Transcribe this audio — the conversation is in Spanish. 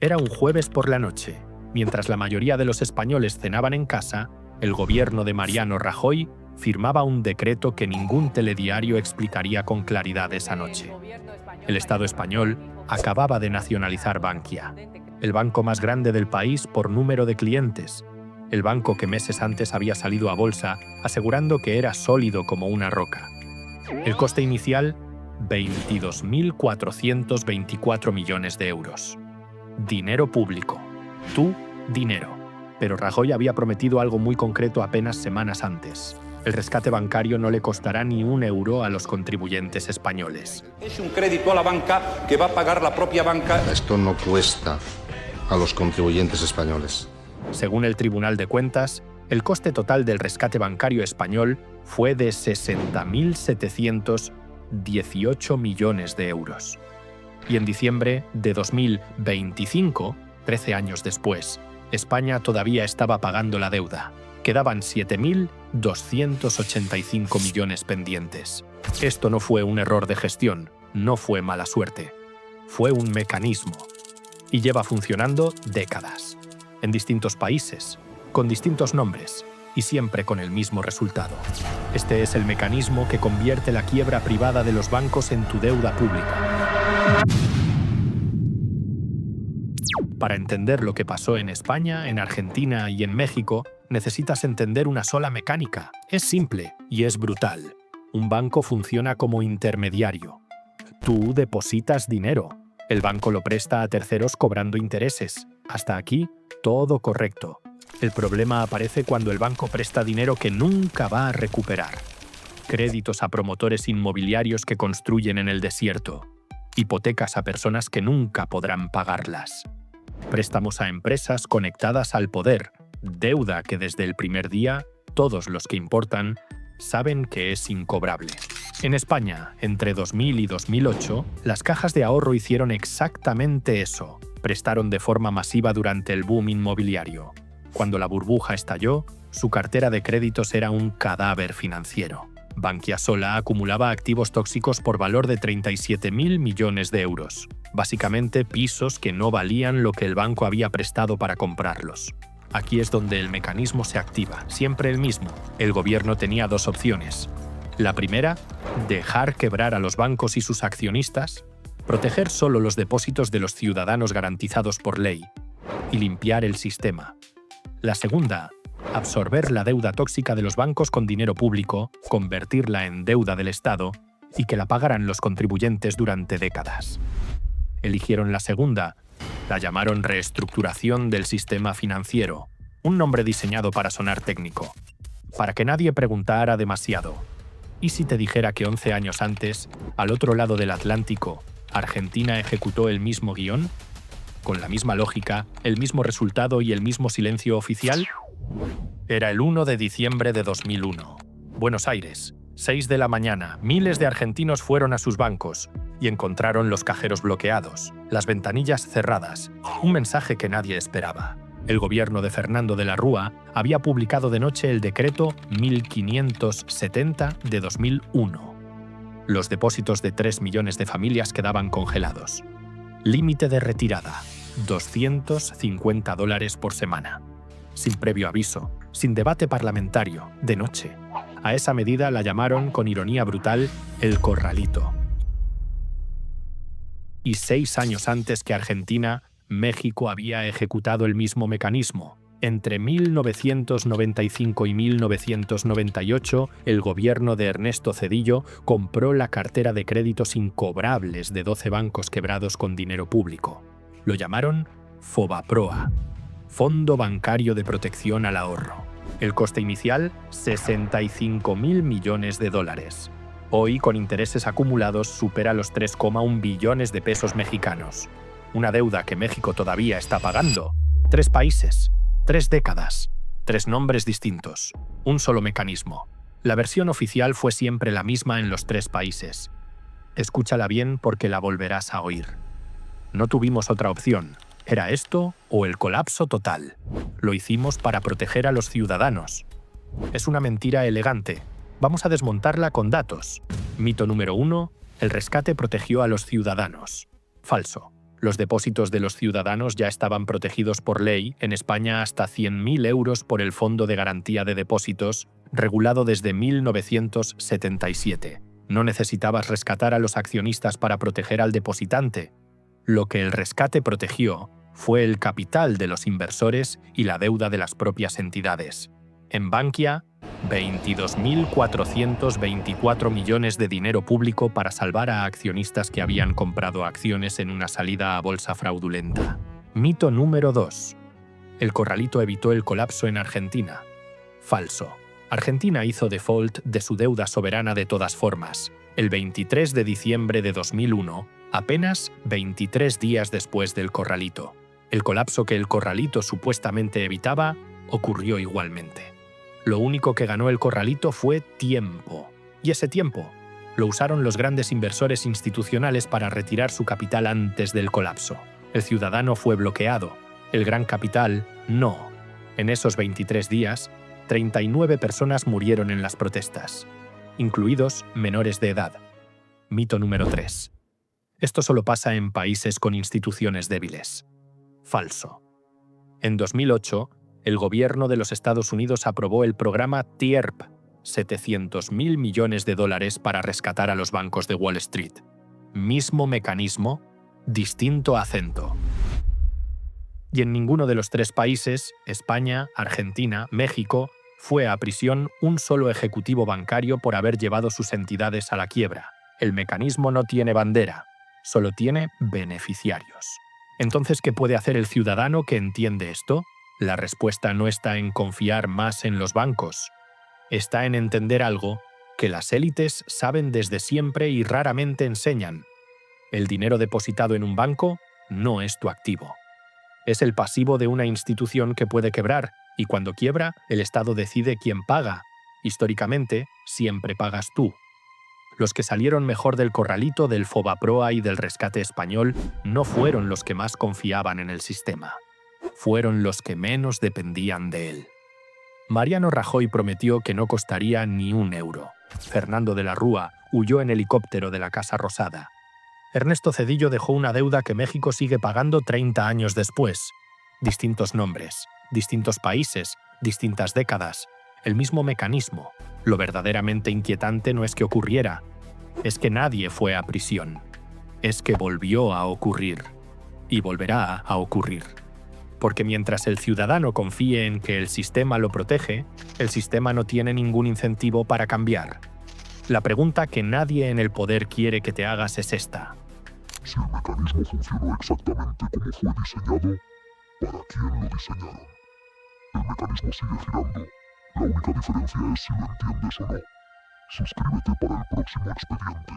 Era un jueves por la noche. Mientras la mayoría de los españoles cenaban en casa, el gobierno de Mariano Rajoy firmaba un decreto que ningún telediario explicaría con claridad esa noche. El Estado español acababa de nacionalizar Bankia, el banco más grande del país por número de clientes, el banco que meses antes había salido a bolsa asegurando que era sólido como una roca. El coste inicial, 22.424 millones de euros. Dinero público. Tu dinero. Pero Rajoy había prometido algo muy concreto apenas semanas antes. El rescate bancario no le costará ni un euro a los contribuyentes españoles. Es un crédito a la banca que va a pagar la propia banca. Esto no cuesta a los contribuyentes españoles. Según el Tribunal de Cuentas, el coste total del rescate bancario español fue de 60.718 millones de euros. Y en diciembre de 2025, 13 años después, España todavía estaba pagando la deuda. Quedaban 7.285 millones pendientes. Esto no fue un error de gestión, no fue mala suerte. Fue un mecanismo. Y lleva funcionando décadas. En distintos países, con distintos nombres y siempre con el mismo resultado. Este es el mecanismo que convierte la quiebra privada de los bancos en tu deuda pública. Para entender lo que pasó en España, en Argentina y en México, necesitas entender una sola mecánica. Es simple y es brutal. Un banco funciona como intermediario. Tú depositas dinero. El banco lo presta a terceros cobrando intereses. Hasta aquí, todo correcto. El problema aparece cuando el banco presta dinero que nunca va a recuperar. Créditos a promotores inmobiliarios que construyen en el desierto. Hipotecas a personas que nunca podrán pagarlas. Préstamos a empresas conectadas al poder. Deuda que desde el primer día, todos los que importan, saben que es incobrable. En España, entre 2000 y 2008, las cajas de ahorro hicieron exactamente eso. Prestaron de forma masiva durante el boom inmobiliario. Cuando la burbuja estalló, su cartera de créditos era un cadáver financiero. Bankia sola acumulaba activos tóxicos por valor de 37.000 millones de euros. Básicamente pisos que no valían lo que el banco había prestado para comprarlos. Aquí es donde el mecanismo se activa, siempre el mismo. El gobierno tenía dos opciones. La primera, dejar quebrar a los bancos y sus accionistas, proteger solo los depósitos de los ciudadanos garantizados por ley y limpiar el sistema. La segunda, absorber la deuda tóxica de los bancos con dinero público, convertirla en deuda del Estado y que la pagaran los contribuyentes durante décadas. Eligieron la segunda, la llamaron reestructuración del sistema financiero, un nombre diseñado para sonar técnico, para que nadie preguntara demasiado. ¿Y si te dijera que 11 años antes, al otro lado del Atlántico, Argentina ejecutó el mismo guión? ¿Con la misma lógica, el mismo resultado y el mismo silencio oficial? Era el 1 de diciembre de 2001. Buenos Aires, 6 de la mañana, miles de argentinos fueron a sus bancos y encontraron los cajeros bloqueados, las ventanillas cerradas, un mensaje que nadie esperaba. El gobierno de Fernando de la Rúa había publicado de noche el decreto 1570 de 2001. Los depósitos de 3 millones de familias quedaban congelados. Límite de retirada, $250 por semana. Sin previo aviso, sin debate parlamentario, de noche. A esa medida la llamaron, con ironía brutal, el corralito. Y 6 años antes que Argentina, México había ejecutado el mismo mecanismo. Entre 1995 y 1998, el gobierno de Ernesto Zedillo compró la cartera de créditos incobrables de 12 bancos quebrados con dinero público. Lo llamaron FOBAPROA, Fondo Bancario de Protección al Ahorro. El coste inicial, $65.000 millones. Hoy, con intereses acumulados, supera los 3,1 billones de pesos mexicanos. Una deuda que México todavía está pagando. 3 países. 3 décadas, 3 nombres distintos, un solo mecanismo. La versión oficial fue siempre la misma en los 3 países. Escúchala bien porque la volverás a oír. No tuvimos otra opción. Era esto o el colapso total. Lo hicimos para proteger a los ciudadanos. Es una mentira elegante. Vamos a desmontarla con datos. Mito número 1. El rescate protegió a los ciudadanos. Falso. Los depósitos de los ciudadanos ya estaban protegidos por ley, en España hasta 100.000 euros por el Fondo de Garantía de Depósitos, regulado desde 1977. No necesitabas rescatar a los accionistas para proteger al depositante. Lo que el rescate protegió fue el capital de los inversores y la deuda de las propias entidades. En Bankia, 22.424 millones de dinero público para salvar a accionistas que habían comprado acciones en una salida a bolsa fraudulenta. Mito número 2. El Corralito evitó el colapso en Argentina. Falso. Argentina hizo default de su deuda soberana de todas formas, el 23 de diciembre de 2001, apenas 23 días después del Corralito. El colapso que el Corralito supuestamente evitaba ocurrió igualmente. Lo único que ganó el Corralito fue tiempo. Y ese tiempo lo usaron los grandes inversores institucionales para retirar su capital antes del colapso. El ciudadano fue bloqueado, el gran capital no. En esos 23 días, 39 personas murieron en las protestas, incluidos menores de edad. Mito número 3. Esto solo pasa en países con instituciones débiles. Falso. En 2008, el gobierno de los Estados Unidos aprobó el programa TIERP, $700.000 millones para rescatar a los bancos de Wall Street. Mismo mecanismo, distinto acento. Y en ninguno de los tres países, España, Argentina, México, fue a prisión un solo ejecutivo bancario por haber llevado sus entidades a la quiebra. El mecanismo no tiene bandera, solo tiene beneficiarios. Entonces, ¿qué puede hacer el ciudadano que entiende esto? La respuesta no está en confiar más en los bancos. Está en entender algo que las élites saben desde siempre y raramente enseñan. El dinero depositado en un banco no es tu activo. Es el pasivo de una institución que puede quebrar, y cuando quiebra, el Estado decide quién paga. Históricamente, siempre pagas tú. Los que salieron mejor del Corralito, del Fobaproa y del rescate español no fueron los que más confiaban en el sistema. Fueron los que menos dependían de él. Mariano Rajoy prometió que no costaría ni un euro. Fernando de la Rúa huyó en helicóptero de la Casa Rosada. Ernesto Zedillo dejó una deuda que México sigue pagando 30 años después. Distintos nombres, distintos países, distintas décadas, el mismo mecanismo. Lo verdaderamente inquietante no es que ocurriera, es que nadie fue a prisión. Es que volvió a ocurrir. Y volverá a ocurrir. Porque mientras el ciudadano confíe en que el sistema lo protege, el sistema no tiene ningún incentivo para cambiar. La pregunta que nadie en el poder quiere que te hagas es esta. Si el mecanismo funcionó exactamente como fue diseñado, ¿para quién lo diseñaron? El mecanismo sigue girando. La única diferencia es si lo entiendes o no. Suscríbete para el próximo expediente.